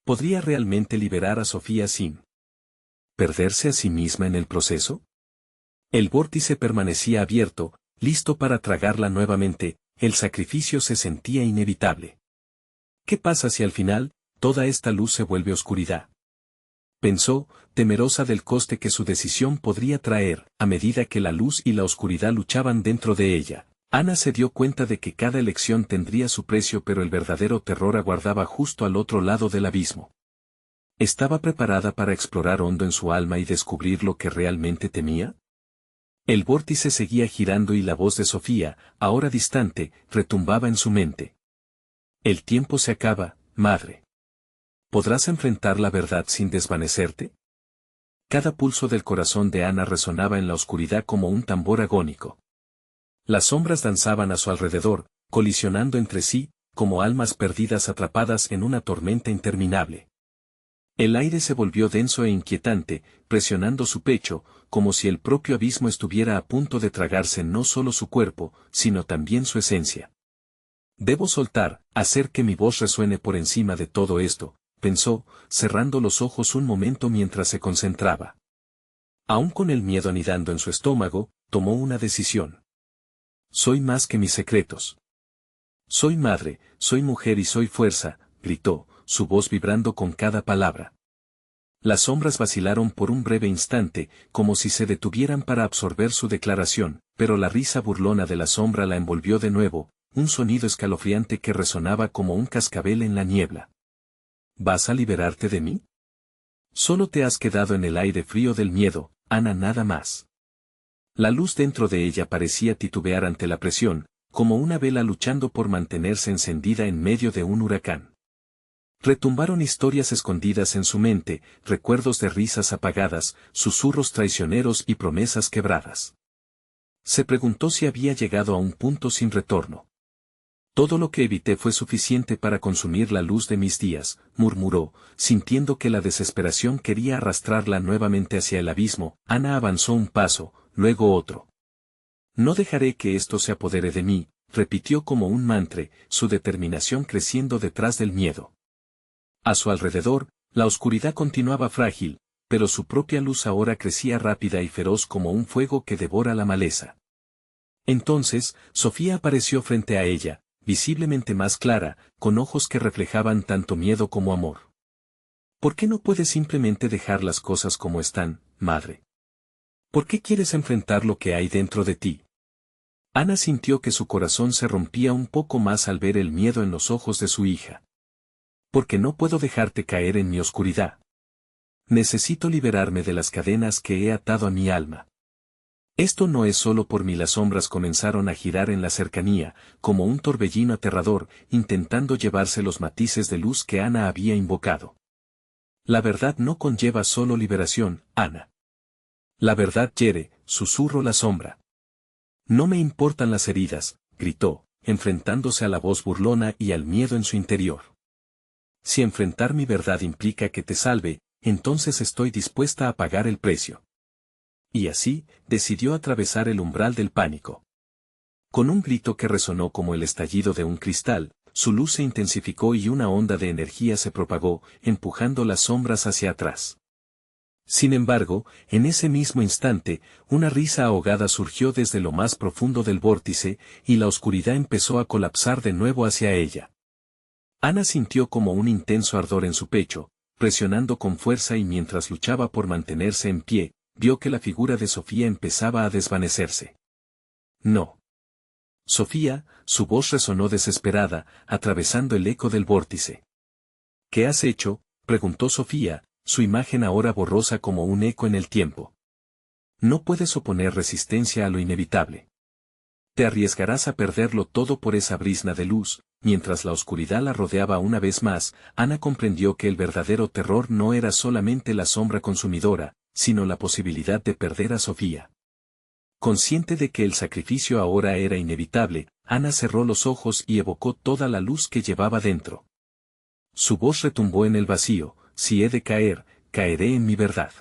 ¿Podría realmente liberar a Sofía sin perderse a sí misma en el proceso? El vórtice permanecía abierto, listo para tragarla nuevamente. El sacrificio se sentía inevitable. ¿Qué pasa si al final, toda esta luz se vuelve oscuridad? Pensó, temerosa del coste que su decisión podría traer. A medida que la luz y la oscuridad luchaban dentro de ella, Ana se dio cuenta de que cada elección tendría su precio, pero el verdadero terror aguardaba justo al otro lado del abismo. ¿Estaba preparada para explorar hondo en su alma y descubrir lo que realmente temía? El vórtice seguía girando y la voz de Sofía, ahora distante, retumbaba en su mente. El tiempo se acaba, madre. ¿Podrás enfrentar la verdad sin desvanecerte? Cada pulso del corazón de Ana resonaba en la oscuridad como un tambor agónico. Las sombras danzaban a su alrededor, colisionando entre sí, como almas perdidas atrapadas en una tormenta interminable. El aire se volvió denso e inquietante, presionando su pecho, como si el propio abismo estuviera a punto de tragarse no solo su cuerpo, sino también su esencia. Debo soltar, hacer que mi voz resuene por encima de todo esto, pensó, cerrando los ojos un momento mientras se concentraba. Aún con el miedo anidando en su estómago, tomó una decisión. Soy más que mis secretos. Soy madre, soy mujer y soy fuerza, gritó, su voz vibrando con cada palabra. Las sombras vacilaron por un breve instante, como si se detuvieran para absorber su declaración, pero la risa burlona de la sombra la envolvió de nuevo, un sonido escalofriante que resonaba como un cascabel en la niebla. ¿Vas a liberarte de mí? Solo te has quedado en el aire frío del miedo, Ana, nada más. La luz dentro de ella parecía titubear ante la presión, como una vela luchando por mantenerse encendida en medio de un huracán. Retumbaron historias escondidas en su mente, recuerdos de risas apagadas, susurros traicioneros y promesas quebradas. Se preguntó si había llegado a un punto sin retorno. Todo lo que evité fue suficiente para consumir la luz de mis días, murmuró, sintiendo que la desesperación quería arrastrarla nuevamente hacia el abismo. Ana avanzó un paso, luego otro. No dejaré que esto se apodere de mí, repitió como un mantra, su determinación creciendo detrás del miedo. A su alrededor, la oscuridad continuaba frágil, pero su propia luz ahora crecía rápida y feroz como un fuego que devora la maleza. Entonces, Sofía apareció frente a ella, visiblemente más clara, con ojos que reflejaban tanto miedo como amor. ¿Por qué no puedes simplemente dejar las cosas como están, madre? ¿Por qué quieres enfrentar lo que hay dentro de ti? Ana sintió que su corazón se rompía un poco más al ver el miedo en los ojos de su hija. Porque no puedo dejarte caer en mi oscuridad. Necesito liberarme de las cadenas que he atado a mi alma. Esto no es solo por mí. Las sombras comenzaron a girar en la cercanía, como un torbellino aterrador, intentando llevarse los matices de luz que Ana había invocado. La verdad no conlleva solo liberación, Ana. La verdad hiere, susurró la sombra. No me importan las heridas, gritó, enfrentándose a la voz burlona y al miedo en su interior. Si enfrentar mi verdad implica que te salve, entonces estoy dispuesta a pagar el precio. Y así, decidió atravesar el umbral del pánico. Con un grito que resonó como el estallido de un cristal, su luz se intensificó y una onda de energía se propagó, empujando las sombras hacia atrás. Sin embargo, en ese mismo instante, una risa ahogada surgió desde lo más profundo del vórtice, y la oscuridad empezó a colapsar de nuevo hacia ella. Ana sintió como un intenso ardor en su pecho, presionando con fuerza, y mientras luchaba por mantenerse en pie, vio que la figura de Sofía empezaba a desvanecerse. No. Sofía, su voz resonó desesperada, atravesando el eco del vórtice. ¿Qué has hecho?, preguntó Sofía, su imagen ahora borrosa como un eco en el tiempo. No puedes oponer resistencia a lo inevitable. Te arriesgarás a perderlo todo por esa brizna de luz. Mientras la oscuridad la rodeaba una vez más, Ana comprendió que el verdadero terror no era solamente la sombra consumidora, sino la posibilidad de perder a Sofía. Consciente de que el sacrificio ahora era inevitable, Ana cerró los ojos y evocó toda la luz que llevaba dentro. Su voz retumbó en el vacío: si he de caer, caeré en mi verdad.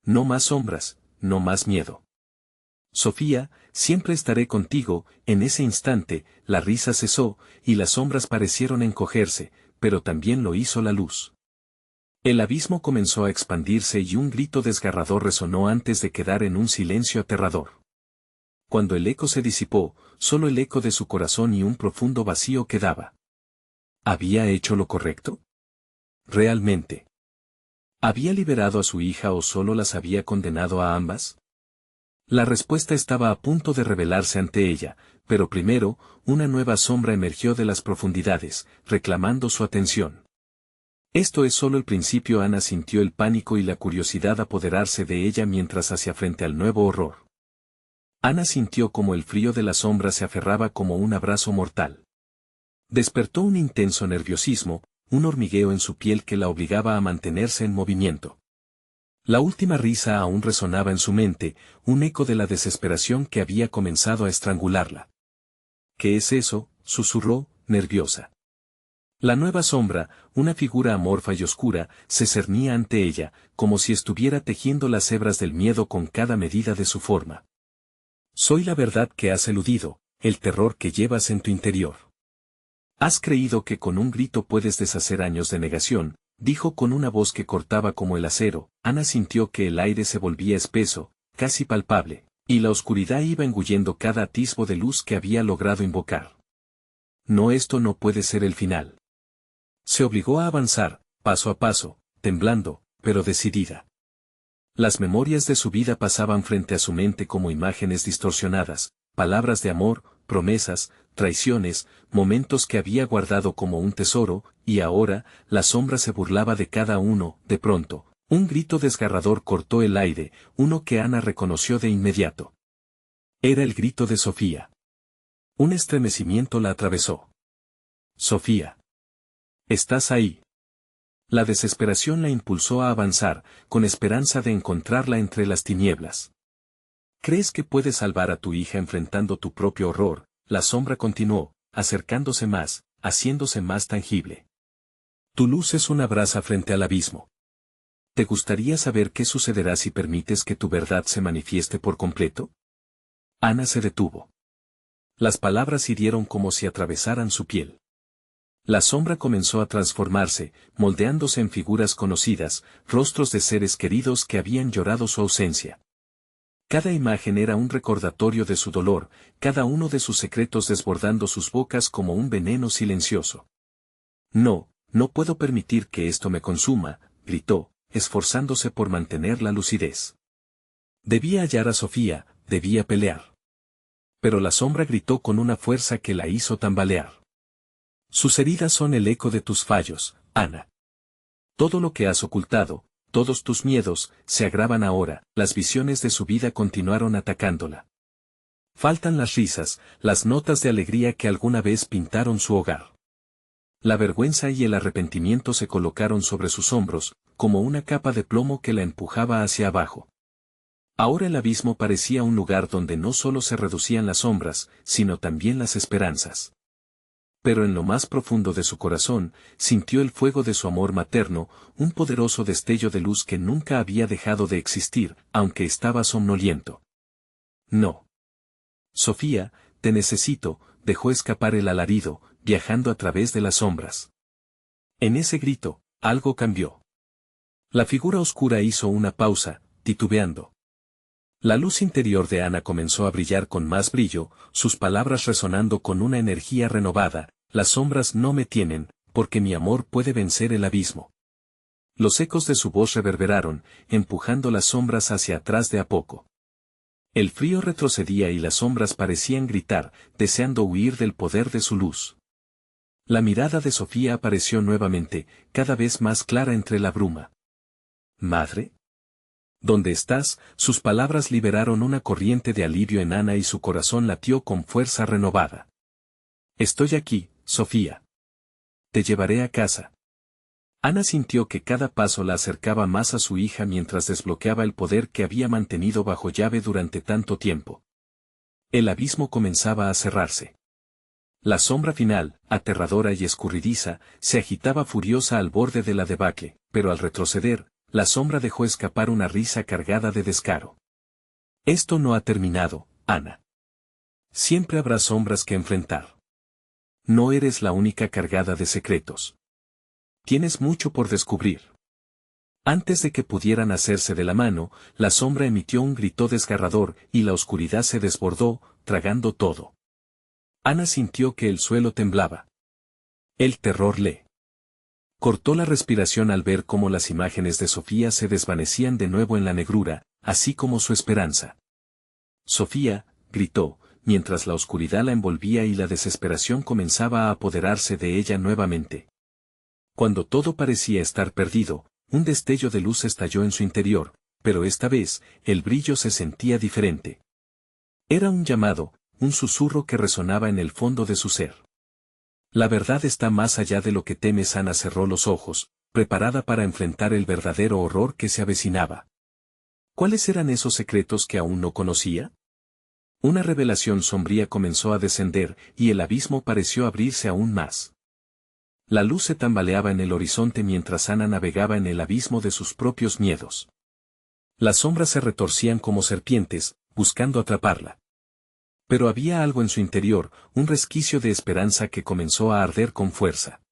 No más sombras, no más miedo. Sofía, siempre estaré contigo. En ese instante, la risa cesó, y las sombras parecieron encogerse, pero también lo hizo la luz. El abismo comenzó a expandirse y un grito desgarrador resonó antes de quedar en un silencio aterrador. Cuando el eco se disipó, solo el eco de su corazón y un profundo vacío quedaba. ¿Había hecho lo correcto? ¿Realmente? ¿Había liberado a su hija o solo las había condenado a ambas? La respuesta estaba a punto de revelarse ante ella, pero primero, una nueva sombra emergió de las profundidades, reclamando su atención. Esto es solo el principio. Ana sintió el pánico y la curiosidad apoderarse de ella mientras hacía frente al nuevo horror. Ana sintió como el frío de la sombra se aferraba como un abrazo mortal. Despertó un intenso nerviosismo, un hormigueo en su piel que la obligaba a mantenerse en movimiento. La última risa aún resonaba en su mente, un eco de la desesperación que había comenzado a estrangularla. ¿Qué es eso?, susurró, nerviosa. La nueva sombra, una figura amorfa y oscura, se cernía ante ella, como si estuviera tejiendo las hebras del miedo con cada medida de su forma. Soy la verdad que has eludido, el terror que llevas en tu interior. Has creído que con un grito puedes deshacer años de negación, dijo con una voz que cortaba como el acero. Ana sintió que el aire se volvía espeso, casi palpable, y la oscuridad iba engullendo cada atisbo de luz que había logrado invocar. No, esto no puede ser el final. Se obligó a avanzar, paso a paso, temblando, pero decidida. Las memorias de su vida pasaban frente a su mente como imágenes distorsionadas, palabras de amor, promesas, traiciones, momentos que había guardado como un tesoro, y ahora, la sombra se burlaba de cada uno. De pronto, Un grito desgarrador cortó el aire, uno que Ana reconoció de inmediato. Era el grito de Sofía. Un estremecimiento la atravesó. Sofía. ¿Estás ahí? La desesperación la impulsó a avanzar, con esperanza de encontrarla entre las tinieblas. ¿Crees que puedes salvar a tu hija enfrentando tu propio horror? La sombra continuó, acercándose más, haciéndose más tangible. Tu luz es una brasa frente al abismo. ¿Te gustaría saber qué sucederá si permites que tu verdad se manifieste por completo? Ana se detuvo. Las palabras hirieron como si atravesaran su piel. La sombra comenzó a transformarse, moldeándose en figuras conocidas, rostros de seres queridos que habían llorado su ausencia. Cada imagen era un recordatorio de su dolor, cada uno de sus secretos desbordando sus bocas como un veneno silencioso. No, no puedo permitir que esto me consuma, gritó, esforzándose por mantener la lucidez. Debía hallar a Sofía, debía pelear. Pero la sombra gritó con una fuerza que la hizo tambalear. Sus heridas son el eco de tus fallos, Ana. Todo lo que has ocultado, todos tus miedos, se agravan ahora. Las visiones de su vida continuaron atacándola. Faltan las risas, las notas de alegría que alguna vez pintaron su hogar. La vergüenza y el arrepentimiento se colocaron sobre sus hombros, como una capa de plomo que la empujaba hacia abajo. Ahora el abismo parecía un lugar donde no solo se reducían las sombras, sino también las esperanzas. Pero en lo más profundo de su corazón, sintió el fuego de su amor materno, un poderoso destello de luz que nunca había dejado de existir, aunque estaba somnoliento. No. Sofía, te necesito, dejó escapar el alarido, viajando a través de las sombras. En ese grito, algo cambió. La figura oscura hizo una pausa, titubeando. La luz interior de Ana comenzó a brillar con más brillo, sus palabras resonando con una energía renovada: las sombras no me tienen, porque mi amor puede vencer el abismo. Los ecos de su voz reverberaron, empujando las sombras hacia atrás de a poco. El frío retrocedía y las sombras parecían gritar, deseando huir del poder de su luz. La mirada de Sofía apareció nuevamente, cada vez más clara entre la bruma. ¿Madre? ¿Dónde estás? Sus palabras liberaron una corriente de alivio en Ana y su corazón latió con fuerza renovada. Estoy aquí, Sofía. Te llevaré a casa. Ana sintió que cada paso la acercaba más a su hija mientras desbloqueaba el poder que había mantenido bajo llave durante tanto tiempo. El abismo comenzaba a cerrarse. La sombra final, aterradora y escurridiza, se agitaba furiosa al borde de la debacle, pero al retroceder, la sombra dejó escapar una risa cargada de descaro. Esto no ha terminado, Ana. Siempre habrá sombras que enfrentar. No eres la única cargada de secretos. Tienes mucho por descubrir. Antes de que pudieran hacerse de la mano, la sombra emitió un grito desgarrador y la oscuridad se desbordó, tragando todo. Ana sintió que el suelo temblaba. El terror le cortó la respiración al ver cómo las imágenes de Sofía se desvanecían de nuevo en la negrura, así como su esperanza. Sofía, gritó, mientras la oscuridad la envolvía y la desesperación comenzaba a apoderarse de ella nuevamente. Cuando todo parecía estar perdido, un destello de luz estalló en su interior, pero esta vez, el brillo se sentía diferente. Era un llamado, un susurro que resonaba en el fondo de su ser. La verdad está más allá de lo que temes. Ana cerró los ojos, preparada para enfrentar el verdadero horror que se avecinaba. ¿Cuáles eran esos secretos que aún no conocía? Una revelación sombría comenzó a descender, y el abismo pareció abrirse aún más. La luz se tambaleaba en el horizonte mientras Ana navegaba en el abismo de sus propios miedos. Las sombras se retorcían como serpientes, buscando atraparla. Pero había algo en su interior, un resquicio de esperanza que comenzó a arder con fuerza.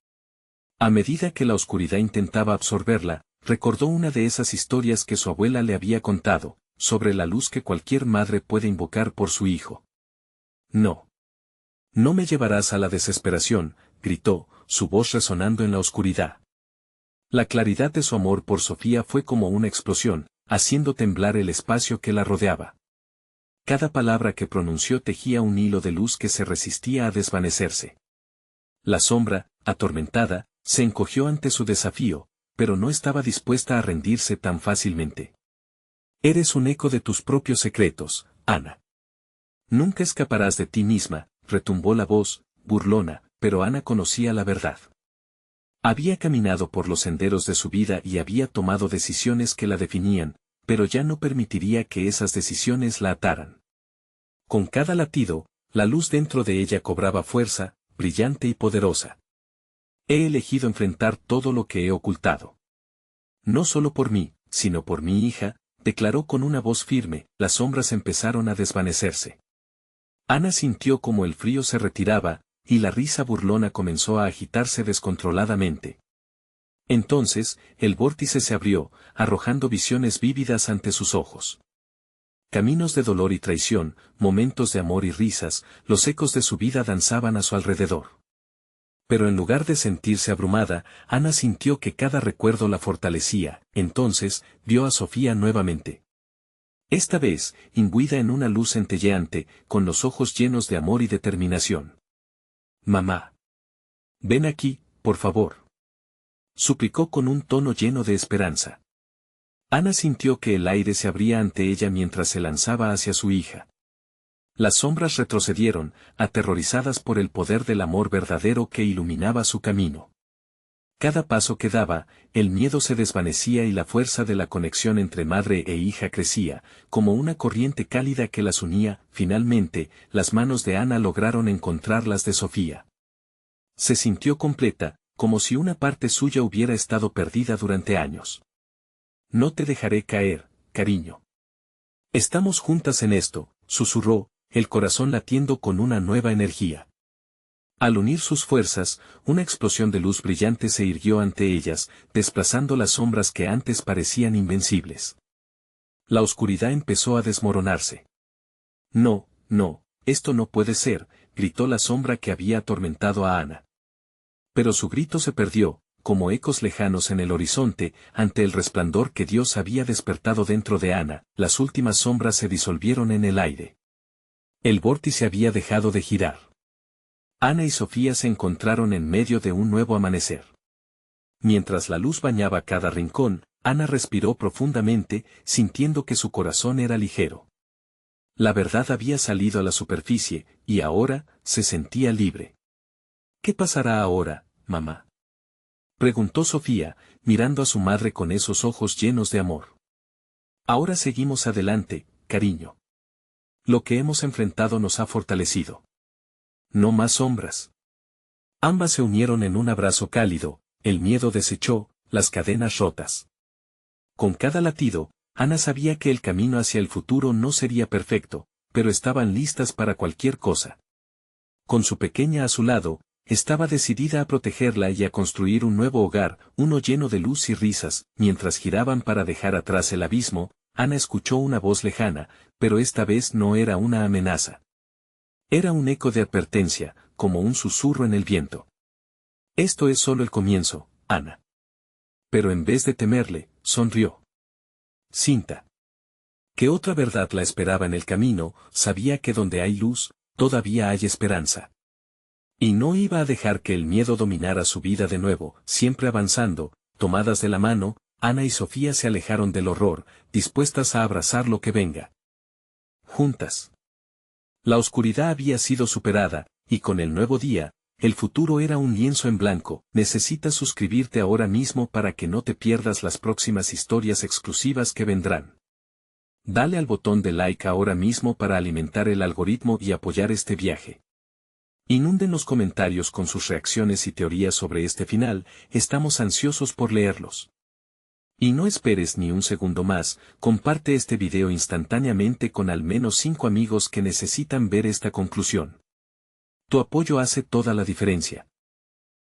A medida que la oscuridad intentaba absorberla, recordó una de esas historias que su abuela le había contado, sobre la luz que cualquier madre puede invocar por su hijo. No. No me llevarás a la desesperación, gritó, su voz resonando en la oscuridad. La claridad de su amor por Sofía fue como una explosión, haciendo temblar el espacio que la rodeaba. Cada palabra que pronunció tejía un hilo de luz que se resistía a desvanecerse. La sombra, atormentada, se encogió ante su desafío, pero no estaba dispuesta a rendirse tan fácilmente. Eres un eco de tus propios secretos, Ana. Nunca escaparás de ti misma, retumbó la voz, burlona, pero Ana conocía la verdad. Había caminado por los senderos de su vida y había tomado decisiones que la definían, pero ya no permitiría que esas decisiones la ataran. Con cada latido, la luz dentro de ella cobraba fuerza, brillante y poderosa. He elegido enfrentar todo lo que he ocultado. No solo por mí, sino por mi hija, declaró con una voz firme. Las sombras empezaron a desvanecerse. Ana sintió como el frío se retiraba, y la risa burlona comenzó a agitarse descontroladamente. Entonces, el vórtice se abrió, arrojando visiones vívidas ante sus ojos. Caminos de dolor y traición, momentos de amor y risas, los ecos de su vida danzaban a su alrededor. Pero en lugar de sentirse abrumada, Ana sintió que cada recuerdo la fortalecía. Entonces, vio a Sofía nuevamente. Esta vez, imbuida en una luz centelleante, con los ojos llenos de amor y determinación. «Mamá. Ven aquí, por favor», suplicó con un tono lleno de esperanza. Ana sintió que el aire se abría ante ella mientras se lanzaba hacia su hija. Las sombras retrocedieron, aterrorizadas por el poder del amor verdadero que iluminaba su camino. Cada paso que daba, el miedo se desvanecía y la fuerza de la conexión entre madre e hija crecía, como una corriente cálida que las unía. Finalmente, las manos de Ana lograron encontrar las de Sofía. Se sintió completa, como si una parte suya hubiera estado perdida durante años. «No te dejaré caer, cariño. Estamos juntas en esto», susurró, el corazón latiendo con una nueva energía. Al unir sus fuerzas, una explosión de luz brillante se irguió ante ellas, desplazando las sombras que antes parecían invencibles. La oscuridad empezó a desmoronarse. «No, no, esto no puede ser», gritó la sombra que había atormentado a Ana. Pero su grito se perdió, como ecos lejanos en el horizonte, ante el resplandor que Dios había despertado dentro de Ana. Las últimas sombras se disolvieron en el aire. El vórtice había dejado de girar. Ana y Sofía se encontraron en medio de un nuevo amanecer. Mientras la luz bañaba cada rincón, Ana respiró profundamente, sintiendo que su corazón era ligero. La verdad había salido a la superficie, y ahora, se sentía libre. «¿Qué pasará ahora, mamá?», preguntó Sofía, mirando a su madre con esos ojos llenos de amor. «Ahora seguimos adelante, cariño. Lo que hemos enfrentado nos ha fortalecido. No más sombras». Ambas se unieron en un abrazo cálido, el miedo desechó, las cadenas rotas. Con cada latido, Ana sabía que el camino hacia el futuro no sería perfecto, pero estaban listas para cualquier cosa. Con su pequeña a su lado, estaba decidida a protegerla y a construir un nuevo hogar, uno lleno de luz y risas. Mientras giraban para dejar atrás el abismo, Ana escuchó una voz lejana, pero esta vez no era una amenaza. Era un eco de advertencia, como un susurro en el viento. «Esto es solo el comienzo, Ana». Pero en vez de temerle, sonrió. Cinta. ¿Qué otra verdad la esperaba en el camino? Sabía que donde hay luz, todavía hay esperanza. Y no iba a dejar que el miedo dominara su vida de nuevo. Siempre avanzando, tomadas de la mano, Ana y Sofía se alejaron del horror, dispuestas a abrazar lo que venga. Juntas. La oscuridad había sido superada, y con el nuevo día, el futuro era un lienzo en blanco. Necesitas suscribirte ahora mismo para que no te pierdas las próximas historias exclusivas que vendrán. Dale al botón de like ahora mismo para alimentar el algoritmo y apoyar este viaje. Inunden los comentarios con sus reacciones y teorías sobre este final, estamos ansiosos por leerlos. Y no esperes ni un segundo más, comparte este video instantáneamente con al menos 5 amigos que necesitan ver esta conclusión. Tu apoyo hace toda la diferencia.